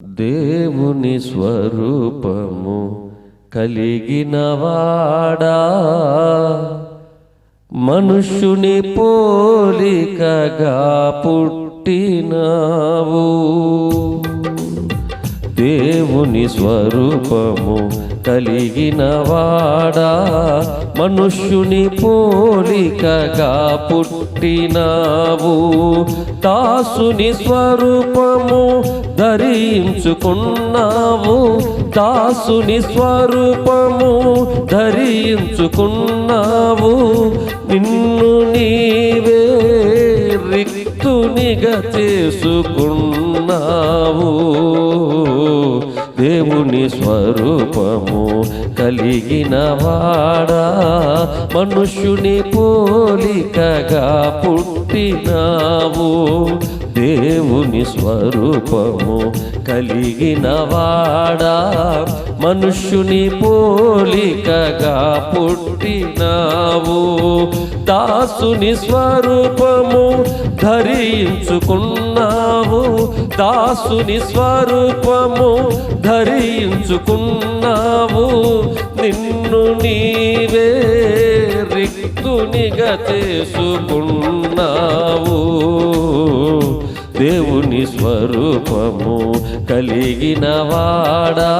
దేవుని స్వరూపము కలిగినవాడా, మనుష్యుని పోలికగా పుట్టినావు. దేవుని స్వరూపము కలిగినవాడా, మనుష్యుని పోలికగా పుట్టినావు. దాసుని స్వరూపము ధరించుకున్నావు, దాసుని స్వరూపము ధరించుకున్నావు. నిన్ను నీవే రిక్తునిగా చేసుకున్నావు. దేవుని స్వరూపము కలిగినవాడా, మనుష్యుని పోలికగా పుట్టినావు. దేవుని స్వరూపము కలిగినవాడా, మనుష్యుని పోలికగా పుట్టినావు. దాసుని స్వరూపము ధరించుకున్నావు, దాసుని స్వరూపము ధరించుకున్నావు. నిన్ను నీవే రిక్తునిగా చేసుకున్నావు. దేవుని స్వరూపము కలిగినవాడా,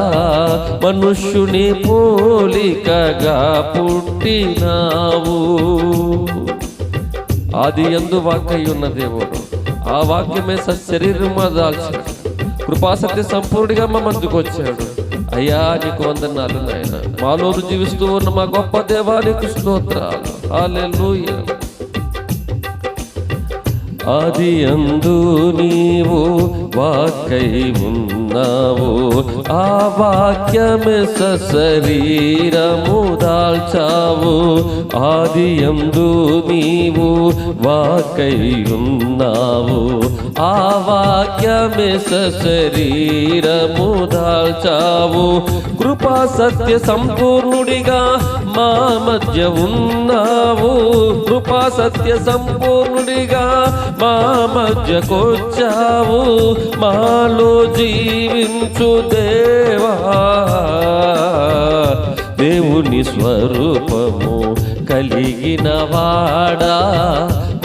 మనుష్యుని పోలికగా పుట్టినావు. ఆది యందు వాక్యమై ఉన్న దేవుడు, ఆ వాక్యమే శరీరము దాల్చిన కృపాసత్య సంపూర్ణిగా మా మధ్యకు వచ్చాడు. అయ్యా నీకు వందనాలు నాయన. మాలో జీవిస్తూ ఉన్న మా గొప్ప దేవానికి స్తోత్రాలు. హల్లెలూయా. ఆది యందు నీవు వాక్యై ఉన్నావు, ఆ వాక్యమే శరీరము దాల్చావు. ఆది యందు నీవు వాక్యై ఉన్నావు, ఆ వాక్యమే శరీరము దాల్చావు. కృపా సత్య సంపూర్ణుడిగా మా మధ్య ఉన్నావు, కృపా సత్య సంపూర్ణుడిగా మా మధ్యకొచ్చావు. మాలో జీవించు దేవా, దేవుని స్వరూపము కలిగినవాడా,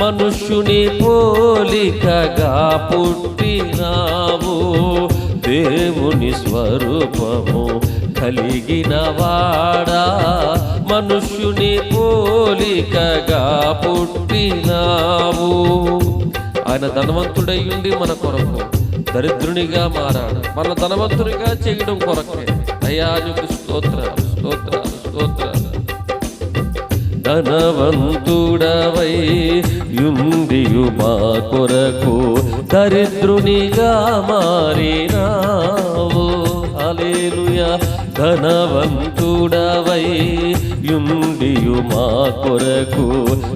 మనుష్యుని పోలికగా పుట్టినావు. దేవుని స్వరూపము కలిగినవాడా, మనుష్యుని పోలికగా పుట్టినావు. ఆయన ధనవంతుడై ఉండి మన కొరకు దరిద్రునిగా మారాడు, మన ధనవంతునిగా చేయడం కొరకే. అయ్యా నీకు స్తోత్రాలు, స్తోత్రాలు, స్తోత్రాలు. ధనవంతుడవై యుండియు మా కొరకు దరిద్రునిగా మారినావు. హల్లెలూయా. ధనవంతుడవై యుండియు మా కొరకు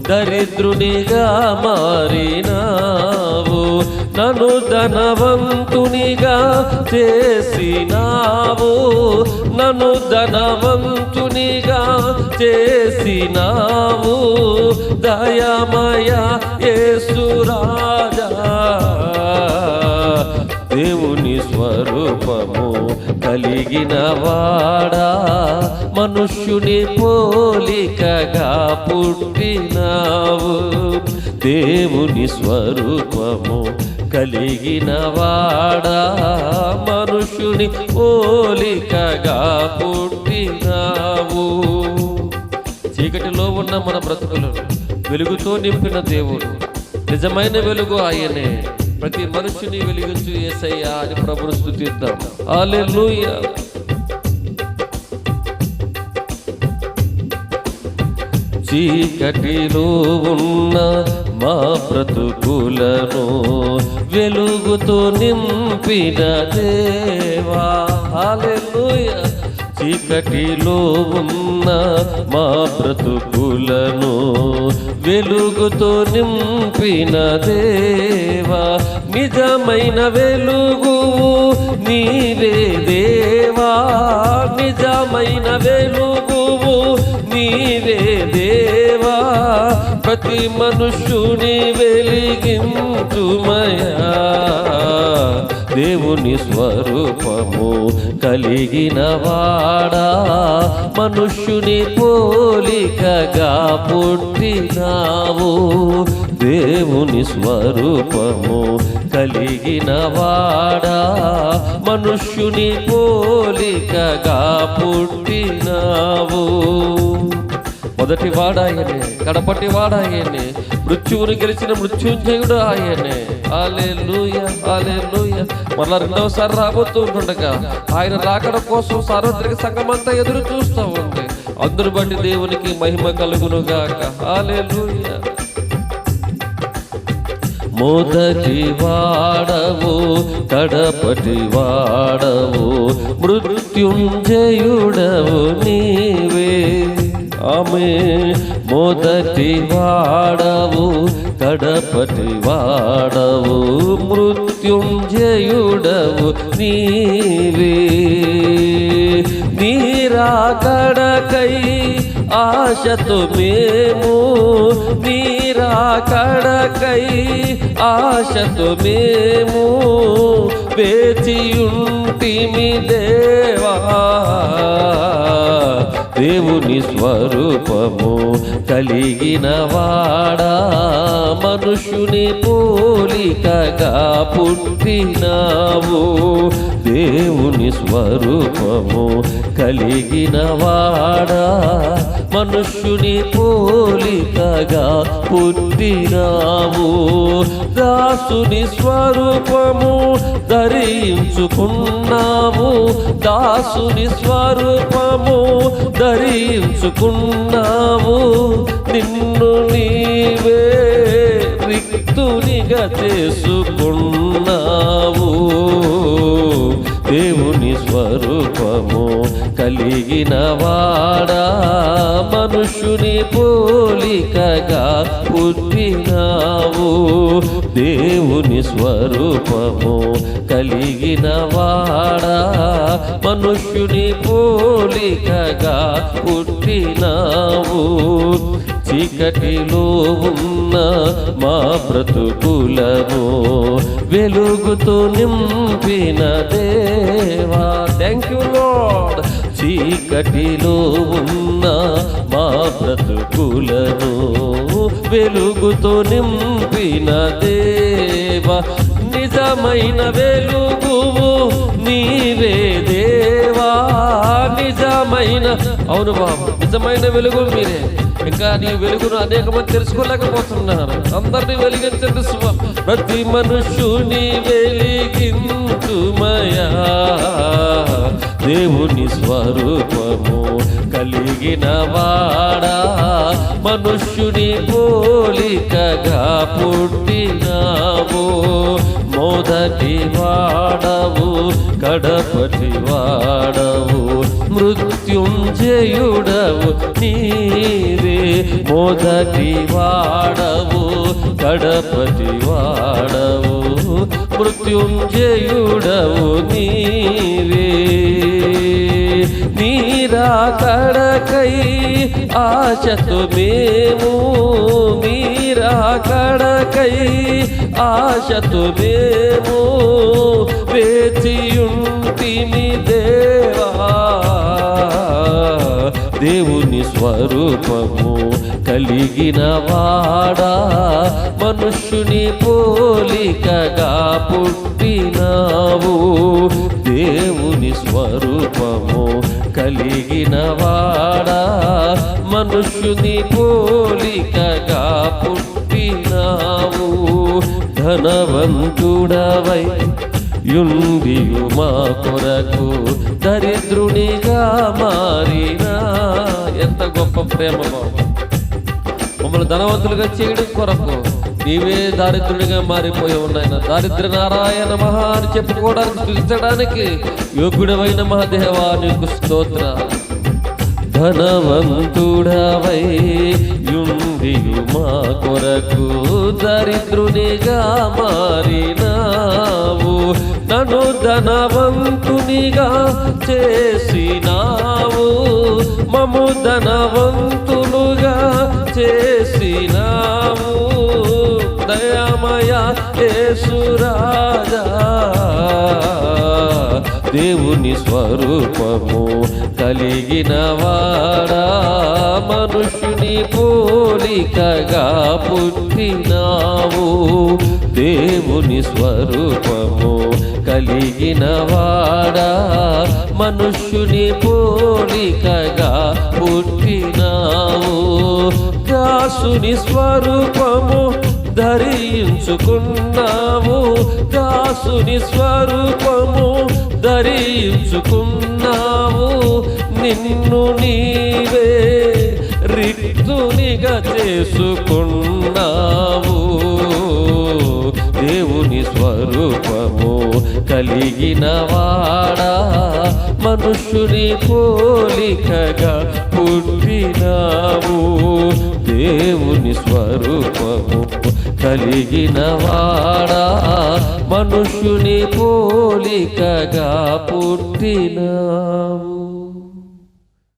దరిద్రునిగా మారినావు. నన్ను ధనవంతునిగా చేసినావు, నన్ను ధనవంతునిగా చేసినావు. దయామయ యేసు రాజా, దేవుని స్వరూపము కలిగినవాడా, మనుష్యుని పోలికగా పుట్టినావు. దేవుని స్వరూపము కలిగినవాడా, మనుష్యుని పోలికగా పుట్టినావు. చీకటిలో ఉన్న మన బ్రతుకులను వెలుగుతో నింపిన దేవుడు, నిజమైన వెలుగు ఆయనే. ప్రతి మనుషుని వెలిగించు యేసయ్యా అని ప్రభువును స్తుతిద్దాం. హల్లెలూయా. చీకటిలో ఉన్న మా బ్రతుకులను వెలుగుతో నింపిన దేవా. హల్లెలూయా. చీకటిలో ఉన్న మా బ్రతుకులను వెలుగుతో నింపిన దేవా. నిజమైన వెలుగు నీవే దేవా, నిజమైన వెలుగు నీవే దేవా. ప్రతి మనుష్యుని వెలిగించుమయా, దేవుని స్వరూపము కలిగిన వాడా, మనుష్యుని పోలికగా పుట్టినావు. దేవుని స్వరూపము కలిగిన వాడా, మనుష్యుని పోలికగా పుట్టినావు. మొదటి వాడాయనే, కడపటి వాడాయనే, మృత్యువుని గెలిచిన మృత్యుంజయుడు ఆయనే. హల్లెలూయా, హల్లెలూయా. మరలా రెండవసారి రాబోతూ ఉంటుండగా ఆయన రాకడ కోసం సార్వత్రిక సంఘమంతా ఎదురు చూస్తూ ఉంది. అందును బట్టి దేవునికి మహిమ కలుగును గాక. హల్లెలూయా. మొదటి వాడవు, కడపటి వాడవు, మృత్యుంజయుడవు నీవే. ఆమె మొదటి వాడవు, కడపటి వాడవు, మృత్యుంజయుడవు నీవే. నీరాకడకై ఆశతో మేము, నీరాకడకై ఆశతో మేము వేచియుంటిమి దేవా. దేవుని స్వరూపము కలిగిన వాడా, మనుష్యుని పోలికగా పుట్టినావు. దేవుని స్వరూపము కలిగిన వాడా, మనుష్యుని పోలికగా పుట్టినావు. దాసుని స్వరూపము ధరించుకున్నావు, దాసుని స్వరూపము ధరించుకున్నావు. నిన్ను నీవే రిక్తునిగా చేసుకున్నావు. దేవుని స్వరూపము కలిగిన వాడా, మనుష్యుని పోలికగా పుట్టినావు. దేవుని స్వరూపము కలిగిన వాడా, మనుష్యుని పోలికగా పుట్టినావు. చీకటిలో ఉన్న మా బ్రతుకులను వెలుగుతో నింపిన దేవా. Thank you lord. చీకటిలో ఉన్న మా బ్రతుకులను వెలుగుతో నింపిన దేవా. నిజమైన వెలుగువు నీవే దేవా, నిజమైన, అవును బాబు, నిజమైన వెలుగు మీరే. ఇంకా నీ వెలుగును అనేక మంది తెలుసుకోలేకపోతున్నారు. అందరినీ వెలిగించండి స్వామి. ప్రతి మనుష్యుని వెలిగించుమయా. దేవుని స్వరూపము కలిగిన వాడా, మనుష్యుని పోలికగా పుట్టినావు. మొదటి వాడవు, కడపటి వాడవు, మృత్యుంజయుడవు నీవే. మొదటి వాడవు, కడపటి వాడవు, మృత్యుంజయుడవు నీవే. నీరాకడకై ఆశతో మేము, నీరాకడకై ఆశతో మేము వేచియుంటిమి దేవా. దేవుని స్వరూపము కలిగిన వాడా, మనుష్యుని పోలికగా పుట్టినావు. దేవుని స్వరూపము కలిగిన వాడా, మనుష్యుని పోలికగా పుట్టినావు. ధనవంతుడవై యుండియు మా కొరకు దరిద్రునిగా మారినా. ఎంత గొప్ప ప్రేమ బాబు. మమ్మల్ని ధనవంతులుగా చేయడం కొరకు నీవే దారిద్రుడిగా మారిపోయి ఉన్నాయన. దారిద్ర నారాయణ మహా అని చెప్పుకోవడానికి, స్తుతించడానికి యోగ్యుడవైన మా దేవా నీకు స్తోత్రాలు. ధనవంతుడవై యుండియు మా కొరకు దరిద్రునిగా మారినావు. నన్ను ధనవంతునిగా చేసినావు, మము ధనవంతులుగా చేసినావు. దయామయ యేసురాజా, దేవుని స్వరూపము కలిగిన వాడా, మనుష్యుని పోలికగా పుట్టినావు. దేవుని స్వరూపము కలిగిన వాడా, మనుష్యుని పోలికగా పుట్టినావు. దాసుని స్వరూపము ధరించుకున్నావు, దాసుని స్వరూపము ధరించుకున్నావు. నిన్ను నీవే రిక్తునిగా చేసుకున్నావు. దేవుని స్వరూపము కలిగిన వాడా, మనుష్యుని పోలికగా పుట్టినావు. దేవుని స్వరూపము కలిగిన వాడా, మనుష్యుని పోలికగా పుట్టినావు.